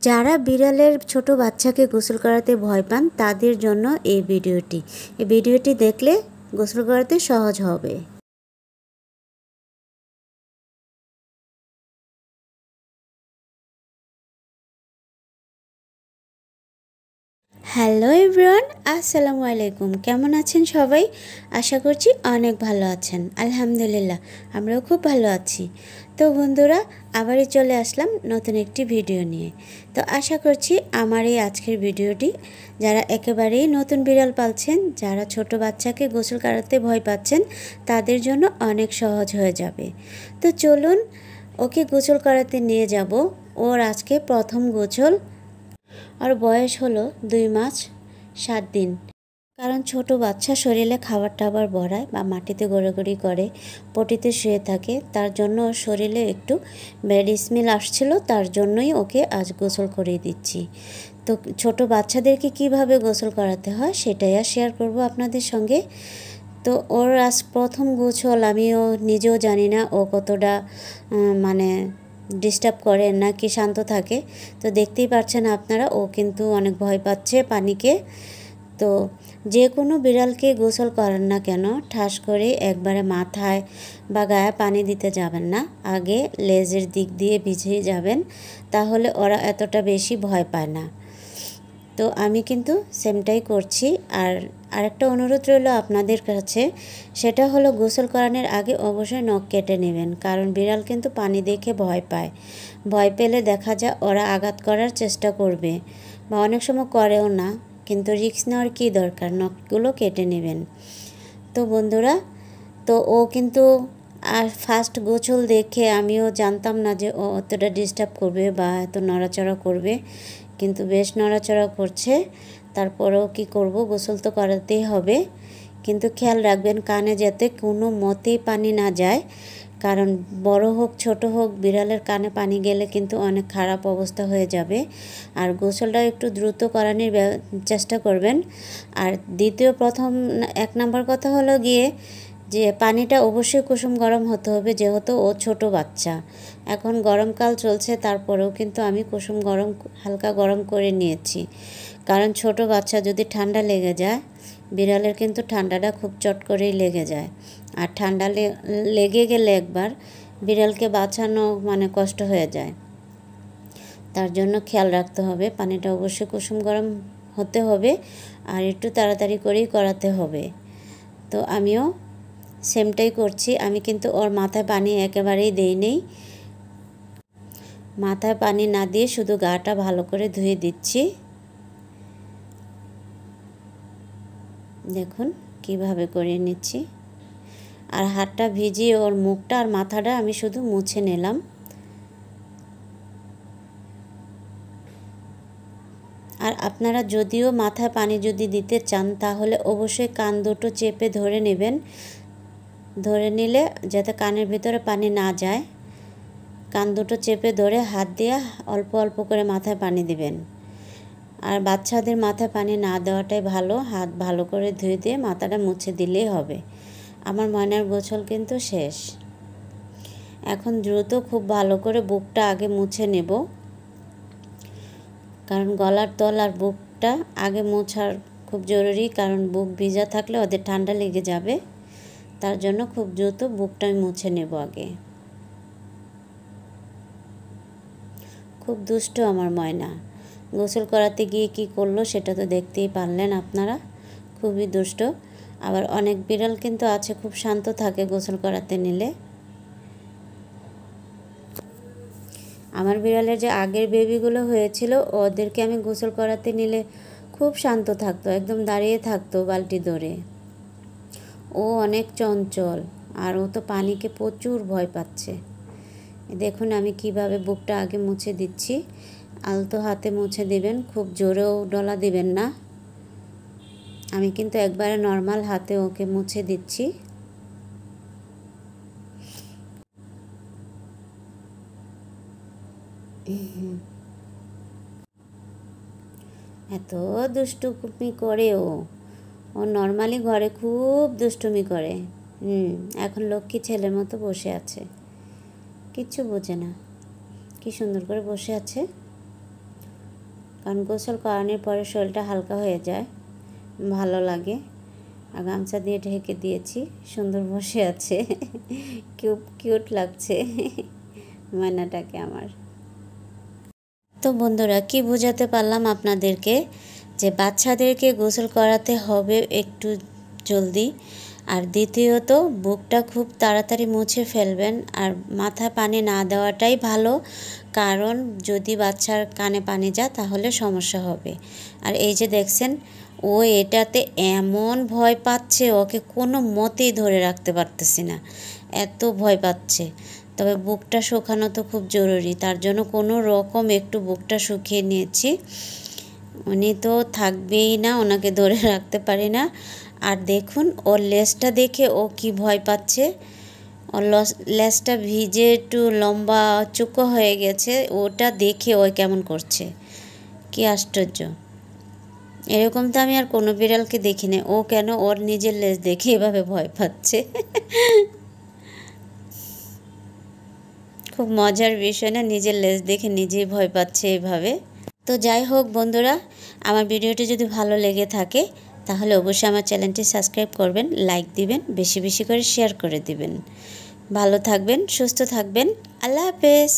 যারা বিড়ালের ছোট বাচ্চাকে গোসল করাতে ভয় পান তাদের জন্য এই ভিডিওটি দেখলে গোসল করাতে সহজ হবে। হ্যালো এভরিওয়ান, আসসালামু আলাইকুম। কেমন আছেন সবাই? আশা করছি অনেক ভালো আছেন। আলহামদুলিল্লাহ, আমরাও খুব ভালো আছি। তো বন্ধুরা, আবারই চলে আসলাম নতুন একটি ভিডিও নিয়ে। তো আশা করছি আমার এই আজকের ভিডিওটি যারা একেবারেই নতুন বিড়াল পালছেন, যারা ছোট বাচ্চাকে গোসল করাতে ভয় পাচ্ছেন, তাদের জন্য অনেক সহজ হয়ে যাবে। তো চলুন ওকে গোসল করাতে নিয়ে যাব। ওর আজকে প্রথম গোসল। আর বয়স হলো 2 মাস 7 দিন। কারণ ছোট বাচ্চা শরীরে খাবার টাবার ভরায় বা মাটিতে গড়াগড়ি করে, পটিতে শুয়ে থাকে, তার জন্য ওর শরীরে একটু ব্যাড স্মেল আসছিল, তার জন্যই ওকে আজ গোসল করিয়ে দিচ্ছি। তো ছোট বাচ্চাদেরকে কিভাবে গোসল করাতে হয় সেটাই আর শেয়ার করব আপনাদের সঙ্গে। তো ওর আজ প্রথম গোসল, আমিও নিজেও জানি না ও কতটা মানে ডিস্টার্ব করে নাকি শান্ত থাকে। তো দেখতেই পাচ্ছেন আপনারা, ও কিন্তু অনেক ভয় পাচ্ছে পানিকে। তো যে কোনো বিড়ালকে গোসল করান না কেন, ঠাস করে একবারে মাথায় বা গায়ে পানি দিতে যাবেন না, আগে লেজের দিক দিয়ে ভিজিয়ে যাবেন, তাহলে ওরা এতটা বেশি ভয় পায় না। তো আমি কিন্তু সেমটাই করছি। আর আরেকটা অনুরোধ রইল আপনাদের কাছে, সেটা হলো গোসল করানোর আগে অবশ্যই নখ কেটে নেবেন, কারণ বিড়াল কিন্তু পানি দেখে ভয় পায়। ভয় পেলে দেখা যায় ওরা আঘাত করার চেষ্টা করবে বা অনেক সময় করেও না, কিন্তু রিস্ক নেওয়ার কী দরকার, নখগুলো কেটে নেবেন। তো বন্ধুরা, তো ও কিন্তু আর ফার্স্ট গোসল দেখে আমিও জানতাম না যে ও অতটা ডিস্টার্ব করবে বা এত নড়াচড়া করবে, কিন্তু বেশ নড়াচড়া করছে। তারপরেও কি করব, গোসল তো করাতেই হবে। কিন্তু খেয়াল রাখবেন কানে যাতে কোনো মতেই পানি না যায়, কারণ বড় হোক ছোট হোক বিড়ালের কানে পানি গেলে কিন্তু অনেক খারাপ অবস্থা হয়ে যাবে। আর গোসলটা একটু দ্রুত করানোর চেষ্টা করবেন। আর প্রথম 1 নাম্বার কথা হলো গিয়ে যে পানিটা অবশ্যই কুসুম গরম হতে হবে, যেহেতু ও ছোট বাচ্চা। এখন গরমকাল চলছে, তারপরেও কিন্তু আমি কুসুম গরম হালকা গরম করে নিয়েছি, কারণ ছোট বাচ্চা যদি ঠান্ডা লেগে যায়, বিড়ালের কিন্তু ঠান্ডাটা খুব চট করেই লেগে যায়। আর ঠান্ডা লেগে গেলে একবার বিড়ালকে বাঁচানো মানে কষ্ট হয়ে যায়। তার জন্য খেয়াল রাখতে হবে, পানিটা অবশ্যই কুসুম গরম হতে হবে আর একটু তাড়াতাড়ি করেই করাতে হবে। তো আমিও সেমটাই করছি। আমি কিন্তু ওর মাথায় পানি একেবারেই দেই নেই, মাথায় পানি না দিয়ে শুধু গাটা ভালো করে ধুয়ে দিচ্ছি। দেখুন কিভাবে করে নিচ্ছি। আর হাতটা ভিজিয়ে ওর মুখটা আর মাথাটা আমি শুধু মুছে নিলাম। আর আপনারা যদিও মাথায় পানি যদি দিতে চান, তাহলে অবশ্যই কান দুটো চেপে ধরে নেবেন, ধরে নিলে যাতে কানের ভিতরে পানি না যায়, কান দুটো চেপে ধরে হাত দিয়ে অল্প অল্প করে মাথায় পানি দিবেন। আর বাচ্চাদের মাথায় পানি না দেওয়াটাই ভালো, হাত ভালো করে ধুয়ে দিয়ে মাথাটা মুছে দিলেই হবে। আমার ময়নার গোসল কিন্তু শেষ। এখন দ্রুত খুব ভালো করে বুকটা আগে মুছে নেব, কারণ গলার তল আর বুকটা আগে মোছার খুব জরুরি, কারণ বুক ভিজা থাকলে ওদের ঠান্ডা লেগে যাবে। তার জন্য খুব দ্রুত বুকটা আমি মুছে নেব আগে। খুব দুষ্ট আমার ময়না, গোসল করাতে গিয়ে কি করলো সেটা তো দেখতেই পারলেন আপনারা, খুবই দুষ্ট। আবার অনেক বিড়াল কিন্তু আছে খুব শান্ত থাকে গোসল করাতে নিলে। আমার বিড়ালের যে আগের বেবিগুলো হয়েছিল, ওদেরকে আমি গোসল করাতে নিলে খুব শান্ত থাকতো, একদম দাঁড়িয়ে থাকতো বালতি ধরে। ও অনেক চঞ্চল, আর ও তো পানিকে প্রচুর ভয় পাচ্ছে। দেখুন আমি কিভাবে বুকটা আগে মুছে দিচ্ছি। আলতো হাতে মুছে দিবেন, খুব জোরেও ডলা দিবেন না। আমি কিন্তু একবারে নর্মাল হাতে ওকে মুছে দিচ্ছি। এত দুষ্টুমি করে ও নর্মালি ঘরে খুব দুষ্টুমি করে। এখন লক্ষ্মী ছেলের মতো বসে আছে, কিচ্ছু বোঝে না, কি সুন্দর করে বসে আছে। কারণ গোসল করানোর পরে শরীরটা হালকা হয়ে যায়, ভালো লাগে। আর গামছা দিয়ে ঢেকে দিয়েছি, সুন্দর বসে আছে, কিউট লাগছে ময়নাটাকে আমার। তো বন্ধুরা, কি বোঝাতে পারলাম আপনাদেরকে যে বাচ্চাদেরকে গোসল করাতে হবে একটু জলদি। আর দ্বিতীয়ত বুকটা খুব তাড়াতাড়ি মুছে ফেলবেন, আর মাথায় পানি না দেওয়াটাই ভালো, কারণ যদি বাচ্চার কানে পানি যায় তাহলে সমস্যা হবে। আর এই যে দেখছেন, ও এটাতে এমন ভয় পাচ্ছে, ওকে কোনো মতেই ধরে রাখতে পারতেছি না, এত ভয় পাচ্ছে। তবে বুকটা শুকানো তো খুব জরুরি, তার জন্য কোনো রকম একটু বুকটা শুকিয়ে নিয়েছি। উনি তো থাকবেই না, ওনাকে ধরে রাখতে পারি না। আর দেখুন ওর লেজটা দেখে ও কি ভয় পাচ্ছে, ওর লেজটা ভিজে একটু লম্বা চুকো হয়ে গেছে, ওটা দেখে ও কেমন করছে, কি আশ্চর্য। এরকম তো আমি আর কোনো বিড়ালকে দেখি না, ও কেন ওর নিজের লেজ দেখে এভাবে ভয় পাচ্ছে। খুব মজার বিষয় না, নিজের লেজ দেখে নিজেই ভয় পাচ্ছে এইভাবে। তো যাই হোক বন্ধুরা, আমার ভিডিওটি যদি ভালো লেগে থাকে তাহলে অবশ্যই আমার চ্যানেলটি সাবস্ক্রাইব করবেন, লাইক দিবেন, বেশি বেশি করে শেয়ার করে দিবেন। ভালো থাকবেন, সুস্থ থাকবেন, আল্লাহ হাফেজ।